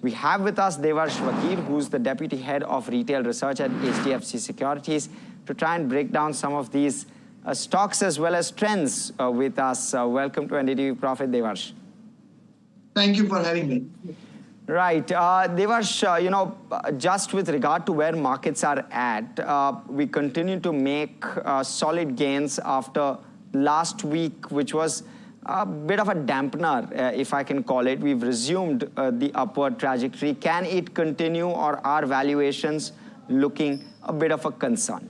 We have with us Devarsh Vakil, who's the Deputy Head of Retail Research at HDFC Securities, to try and break down some of these stocks as well as trends with us. Welcome to NDTV Profit, Devarsh. Thank you for having me. Right. Devarsh, just with regard to where markets are at, we continue to make solid gains after last week, which was a bit of a dampener, if I can call it. We've resumed the upward trajectory. Can it continue, or are valuations looking a bit of a concern?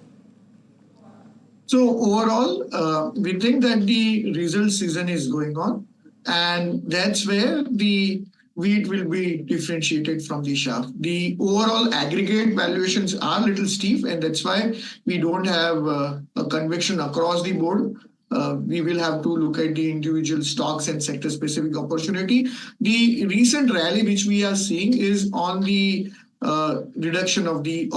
So overall, we think that the result season is going on, and that's where the wheat will be differentiated from the chaff. The overall aggregate valuations are a little steep, and that's why we don't have a conviction across the board. We will have to look at the individual stocks and sector-specific opportunity. The recent rally which we are seeing is on the reduction of the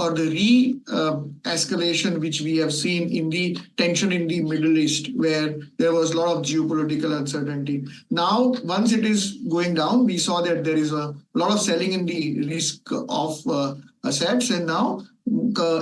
escalation which we have seen in the tension in the Middle East, where there was a lot of geopolitical uncertainty. Now, once it is going down, we saw that there is a lot of selling in the risk of assets, and now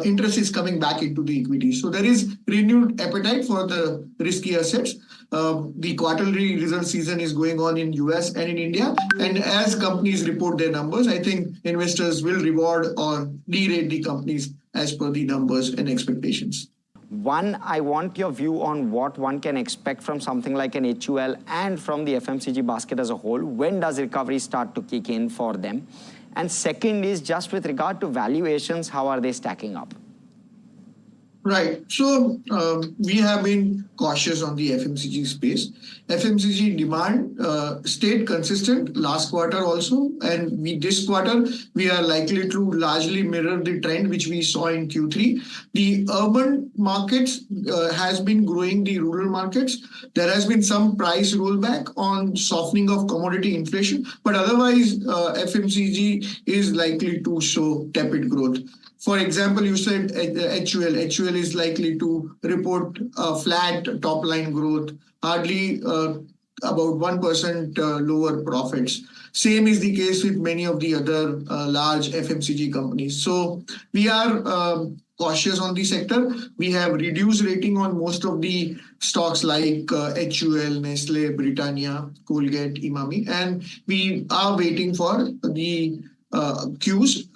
interest is coming back into the equity. So there is renewed appetite for the risky assets. The quarterly result season is going on in US and in India. And as companies report their numbers, I think investors will reward or derate the companies as per the numbers and expectations. One, I want your view on what one can expect from something like an HUL and from the FMCG basket as a whole. When does recovery start to kick in for them? And second is just with regard to valuations, how are they stacking up? Right. So we have been cautious on the FMCG space. FMCG demand stayed consistent last quarter also, and this quarter we are likely to largely mirror the trend which we saw in Q3. The urban markets has been growing the rural markets. There has been some price rollback on softening of commodity inflation, but otherwise FMCG is likely to show tepid growth. For example, you said HUL. HUL is likely to report a flat top-line growth, hardly about 1% lower profits. Same is the case with many of the other large FMCG companies. So we are cautious on the sector. We have reduced rating on most of the stocks like HUL, Nestle, Britannia, Colgate, Imami, and we are waiting for the cues.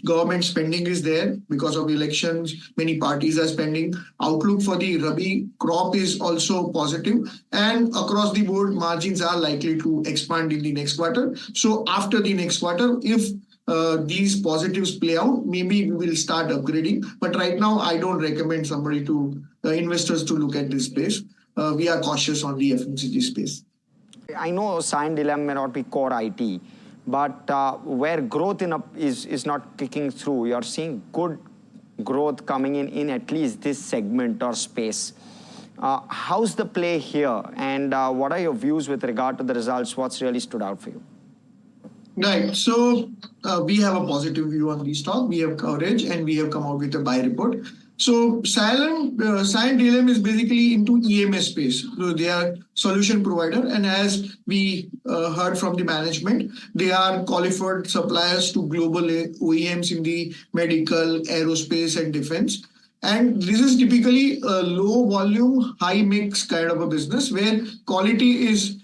Government spending is there because of elections. Many parties are spending. Outlook for the Rabi crop is also positive, and across the board margins are likely to expand in the next quarter. So after the next quarter, if these positives play out, maybe we will start upgrading. But right now, I don't recommend investors to look at this space. We are cautious on the FMCG space. I know CYIENT dilemma may not be core IT, but where growth is not kicking through, you're seeing good growth coming in at least this segment or space. How's the play here, and what are your views with regard to the results? What's really stood out for you? Right. So we have a positive view on the stock. We have coverage, and we have come out with a buy report. So CYIENT DLM is basically into EMS space. So they are solution provider, and as we heard from the management, they are qualified suppliers to global OEMs in the medical, aerospace, and defense. And this is typically a low volume, high mix kind of a business where quality is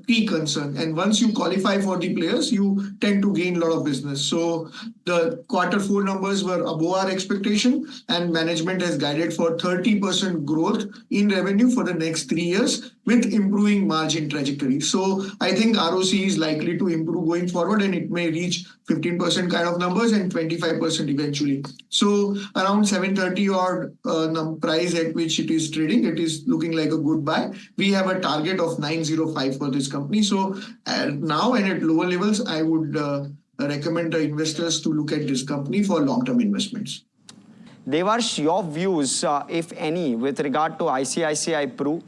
key concern. And once you qualify for the players, you tend to gain a lot of business. So the Q4 numbers were above our expectation, and management has guided for 30% growth in revenue for the next 3 years with improving margin trajectory. So I think ROC is likely to improve going forward, and it may reach 15% kind of numbers and 25% eventually. So around 730 odd price at which it is trading, it is looking like a good buy. We have a target of 905 for this company. So now and at lower levels, I would recommend the investors to look at this company for long-term investments. Devarsh, your views, if any, with regard to ICICI Pru?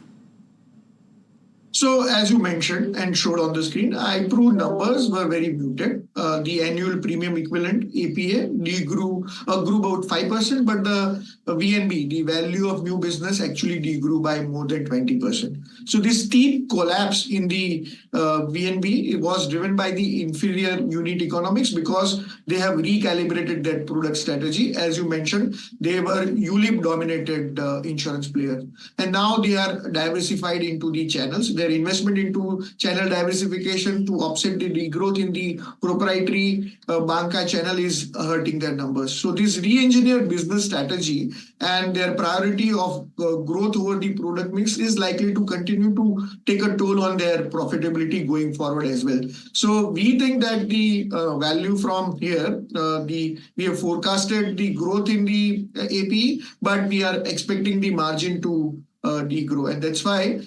So as you mentioned and showed on the screen, Pru numbers were very muted. The annual premium equivalent APA grew about 5%, but the VNB, the value of new business, actually degrew by more than 20%. So this steep collapse in the VNB was driven by the inferior unit economics because they have recalibrated their product strategy. As you mentioned, they were ULIP dominated insurance players, and now they are diversified into the channels. Their investment into channel diversification to offset the degrowth in the proprietary banca channel is hurting their numbers. So this re-engineered business strategy and their priority of growth over the product mix is likely to continue to take a toll on their profitability going forward as well. So we think that the value from here, we have forecasted the growth in the APE, but we are expecting the margin to degrow, and that's why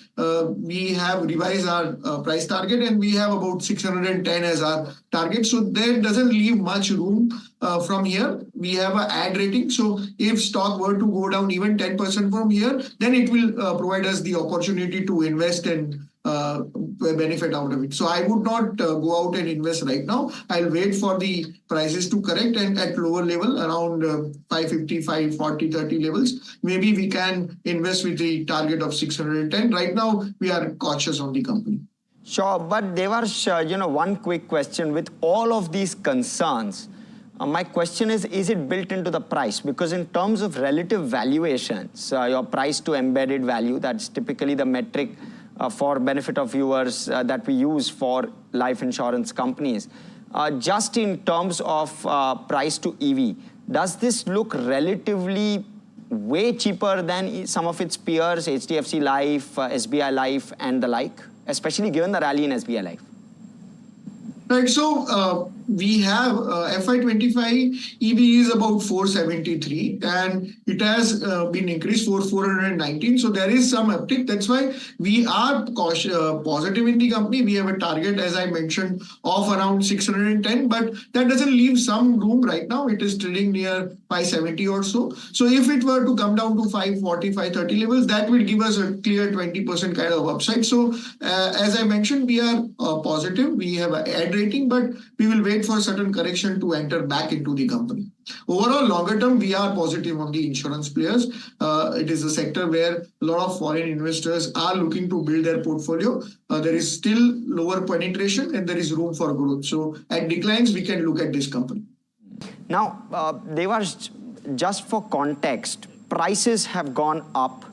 we have revised our price target, and we have about 610 as our target. So there doesn't leave much room from here. We have an ad rating, so if stock were to go down even 10% from here, then it will provide us the opportunity to invest and benefit out of it. So I would not go out and invest right now. I'll wait for the prices to correct, and at lower level around 550, 540, 30 levels, maybe we can invest with the target of 610. Right now, we are cautious on the company. Sure, but Devarsh, one quick question. With all of these concerns, my question is it built into the price? Because in terms of relative valuations, your price to embedded value, that's typically the metric for benefit of viewers that we use for life insurance companies. Just in terms of price to EV, does this look relatively way cheaper than some of its peers, HDFC Life, SBI Life and the like, especially given the rally in SBI Life? Right, so we have FY25 EV is about 473 and it has been increased for 419. So there is some uptick. That's why we are positive in the company. We have a target, as I mentioned, of around 610, but that doesn't leave some room right now. It is trading near 570 or so. So if it were to come down to 540, 530 levels, that will give us a clear 20% kind of upside. So as I mentioned, we are positive. We have an ad rating, but we will wait for certain correction to enter back into the company. Overall, longer term, we are positive on the insurance players. It is a sector where a lot of foreign investors are looking to build their portfolio. There is still lower penetration and there is room for growth. So at declines, we can look at this company. Now, Devarsh, just for context, prices have gone up.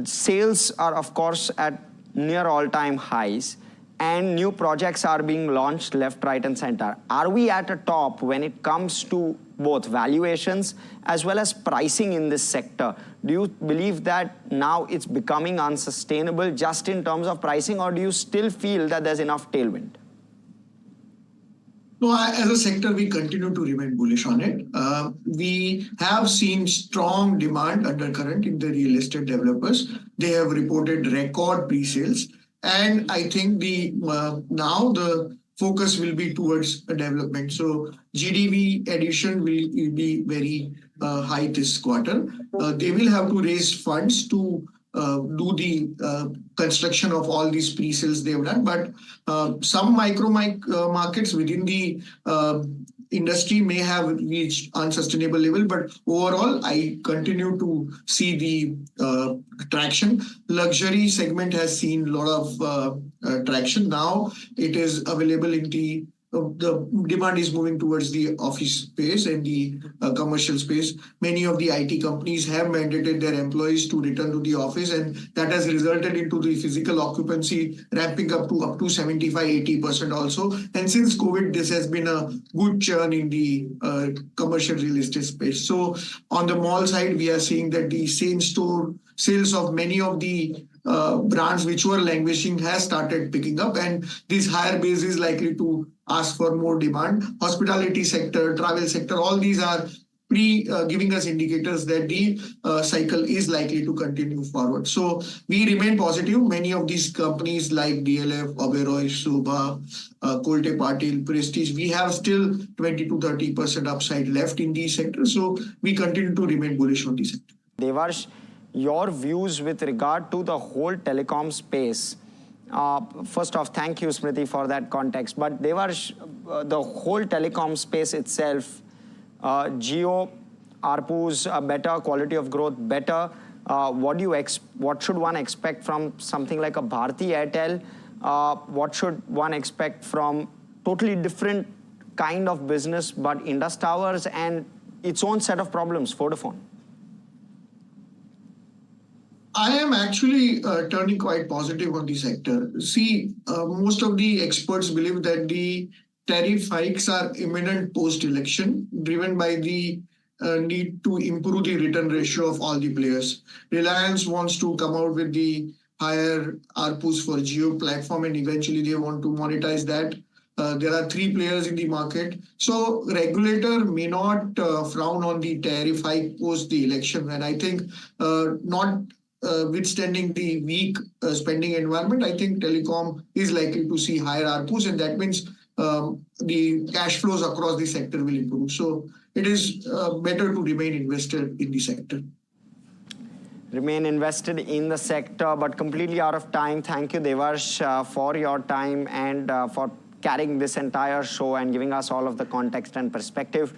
Sales are, of course, at near all-time highs. And new projects are being launched left, right, and center. Are we at a top when it comes to both valuations as well as pricing in this sector? Do you believe that now it's becoming unsustainable just in terms of pricing, or do you still feel that there's enough tailwind? No, as a sector, we continue to remain bullish on it. We have seen strong demand undercurrent in the real estate developers. They have reported record pre-sales. And I think now the focus will be towards development. So GDV addition will be very high this quarter. They will have to raise funds to do the construction of all these pre-sales they've done. But some micro markets within the industry may have reached unsustainable level, but overall, I continue to see the traction. Luxury segment has seen a lot of traction. Now it is available in the demand is moving towards the office space and the commercial space. Many of the IT companies have mandated their employees to return to the office, and that has resulted into the physical occupancy ramping up to 75-80% also. And since COVID, this has been a good churn in the commercial real estate space. So on the mall side, we are seeing that the same store sales of many of the brands which were languishing has started picking up, and this higher base is likely to ask for more demand. Hospitality sector, travel sector, all these are giving us indicators that the cycle is likely to continue forward. So we remain positive. Many of these companies like DLF, Oberoi, Sobha, Kolte Patil, Prestige, we have still 20 to 30% upside left in these sectors. So we continue to remain bullish on these sectors. Devarsh, your views with regard to the whole telecom space. First off, thank you, Smriti, for that context. But Devarsh, the whole telecom space itself, Jio, ARPUs better, quality of growth better. What should one expect from something like a Bharti Airtel? What should one expect from totally different kind of business, but Indus Towers and its own set of problems, Vodafone? I am actually turning quite positive on the sector. See, most of the experts believe that the tariff hikes are imminent post-election, driven by the need to improve the return ratio of all the players. Reliance wants to come out with the higher ARPUs for Jio platform, and eventually they want to monetize that. There are 3 players in the market. So regulator may not frown on the tariff hike post the election. And I think withstanding the weak spending environment, I think telecom is likely to see higher ARPUs, and that means the cash flows across the sector will improve. So it is better to remain invested in the sector. Remain invested in the sector, but completely out of time. Thank you, Devarsh, for your time and for carrying this entire show and giving us all of the context and perspective.